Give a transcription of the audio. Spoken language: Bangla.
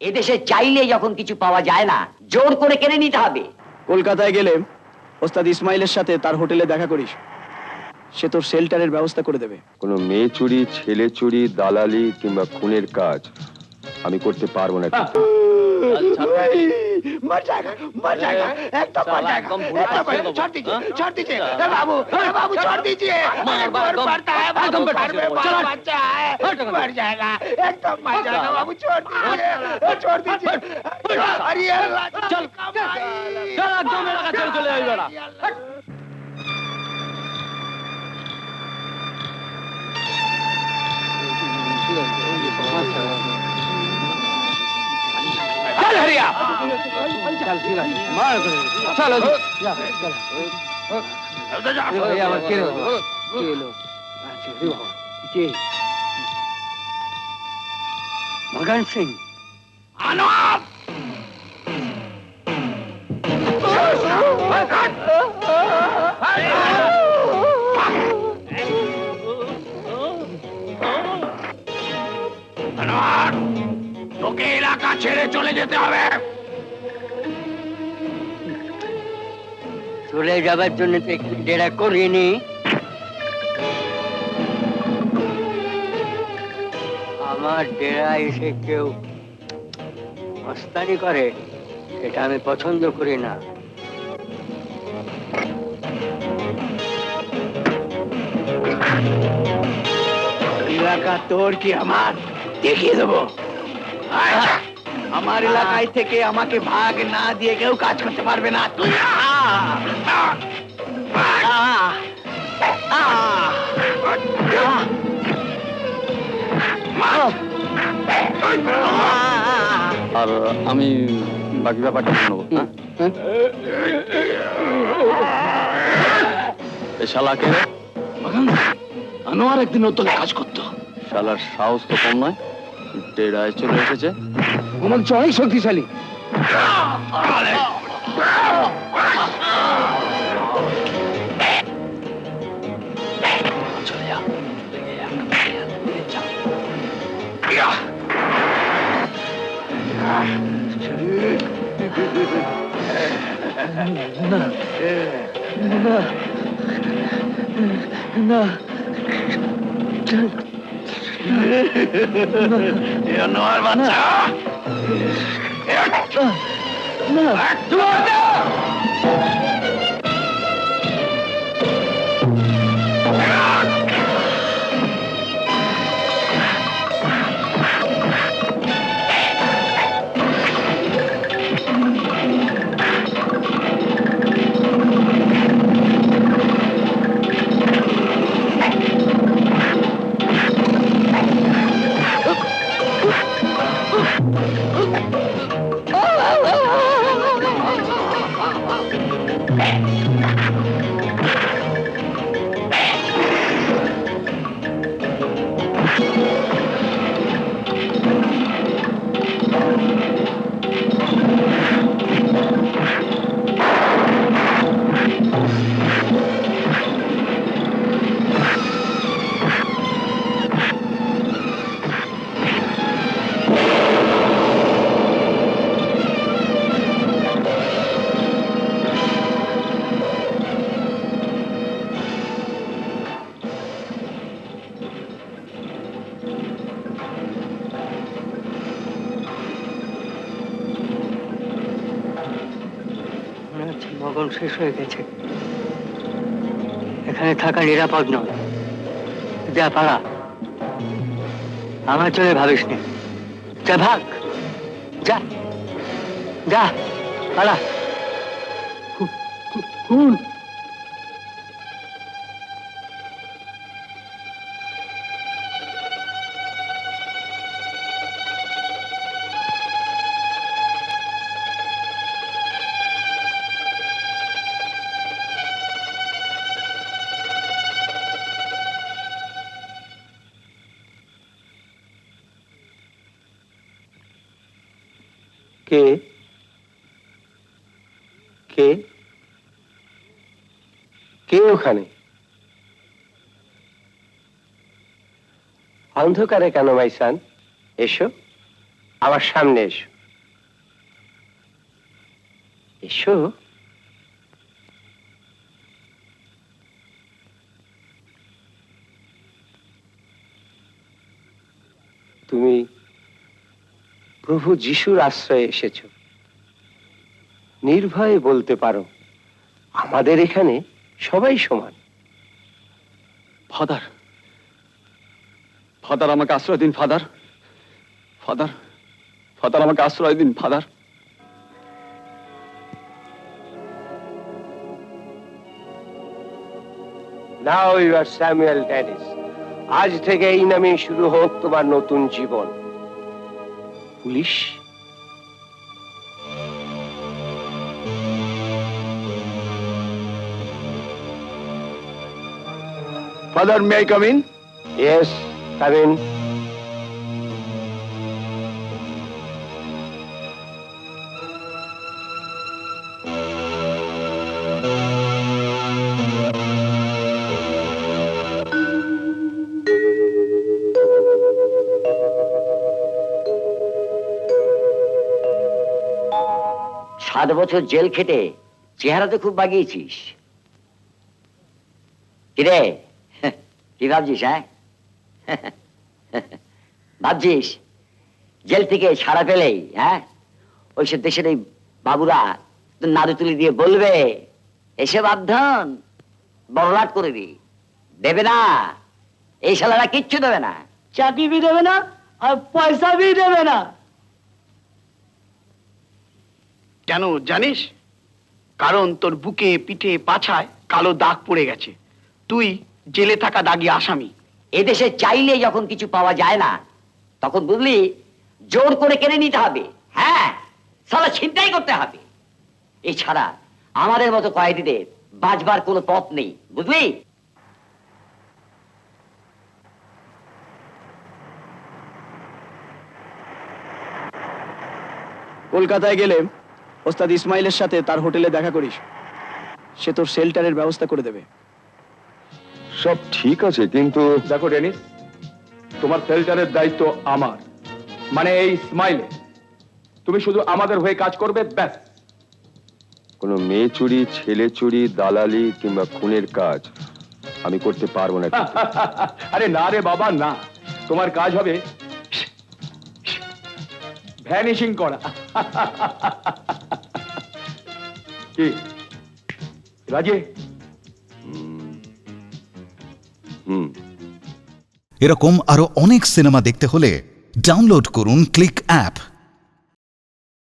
এদেশে চাইলে যখন কিছু পাওয়া যায় না, জোর করে কিনে নিতে হবে। কলকাতায় গেলে ওস্তাদ ইসমাইলের সাথে তার হোটেলে দেখা করিস, সে তোর শেল্টারের ব্যবস্থা করে দেবে। কোনো মেয়ে চুরি, ছেলে চুরি, দালালি কিংবা খুনের কাজ আমি করতে পারবো না। মগন সিং, তোকে এলাকা ছেড়ে চলে যেতে হবে। চলে যাবার জন্য তো এখানে ডেরা করিনি। আমার ডেরা এসে কেউ মস্তানি করে, সেটা আমি পছন্দ করি না। এলাকা তোর কি আমার, দেখিয়ে দেবো। আমার এলাকায় থেকে আমাকে ভাগ না দিয়ে কেউ কাজ করতে পারবে না। তুই আর আমি বাকি ব্যাপারটা শুনবো। শালাকে আনোয়ার একদিন ওর তোকে কাজ করতো। শালার সাহস তো কম নয়, ডেরায় চলে এসেছে। আমার অনেক শক্তিশালী। আনোয়ার বাচ্চা, মগন শেষ হয়ে গেছে, এখানে থাকা নিরাপদ নয়। যা পালা, আমার চলে ভাবিস নি। যা ভাগ, যা যা পালা। কে কে কে ওখানে? অন্ধকারে কেন মাইসান? এসো। আমার সামনে এসো। এসো। তুমি প্রভু যিশুর আশ্রয়ে এসেছো। নির্ভয়ে বলতে পারো, আমাদের এখানে সবাই সমান। ফাদার, ফাদার আমাকে আশ্রয় দিন ফাদার, ফাদার, ফাদার আমাকে আশ্রয় দিন father. Now you are Samuel Dennis. আজ থেকে এই নামেই শুরু হোক তোমার নতুন জীবন। Police. Father, may I come in? Yes, come in. সাত বছর জেল খেটে চেহারা তো খুব বাগিয়েছিস। কিরে, কি ভাবছিস? হ্যাঁ, ভাবছিস জেল থেকে ছাড়া পেলেই ওইসব দেশের এই বাবুরা তোর নাদু তুলি দিয়ে বলবে এসে বাধ্যন বড়লাট করে দি। দেবে না, এই শালারা কিচ্ছু দেবে না, চাকরি দেবে না আর পয়সা দেবে না। কেন জানিস? কারণ তোর বুকে, পিঠে, পাছায় কালো দাগ পড়ে গেছে। তুই জেলে থাকা দাগী আসামি। এদেশে চাইলে যখন কিছু পাওয়া যায় না, তখন বুঝলি জোর করে কেড়ে নিতে হবে। হ্যাঁ, সালা ছিনতাই করতে হবে। এছাড়া আমাদের মতো কয়েদিদের বাঁচবার কোনো পথ নেই, বুঝলি? কলকাতায় গেলে ওস্তাদ ইসমাইলের সাথে তার হোটেলে দেখা করিস। সে তোর শেল্টারের ব্যবস্থা করে দেবে। সব ঠিক আছে, কিন্তু দেখো ডেনিস, তোমার শেল্টারের দায়িত্ব আমার, মানে এই স্মাইলে। তুমি শুধু আমাদের হয়ে কাজ করবে, ব্যাস। কোনো মেয়ে চুরি, ছেলে চুরি, দালালি কিংবা খুনের কাজ আমি করতে পারবো না। কিন্তু আরে না রে বাবা, না। তোমার কাজ হবে ভ্যানিশিং করা। কি রাজি? হুম। এরকম আরো অনেক সিনেমা দেখতে হলে ডাউনলোড করুন ক্লিক অ্যাপ।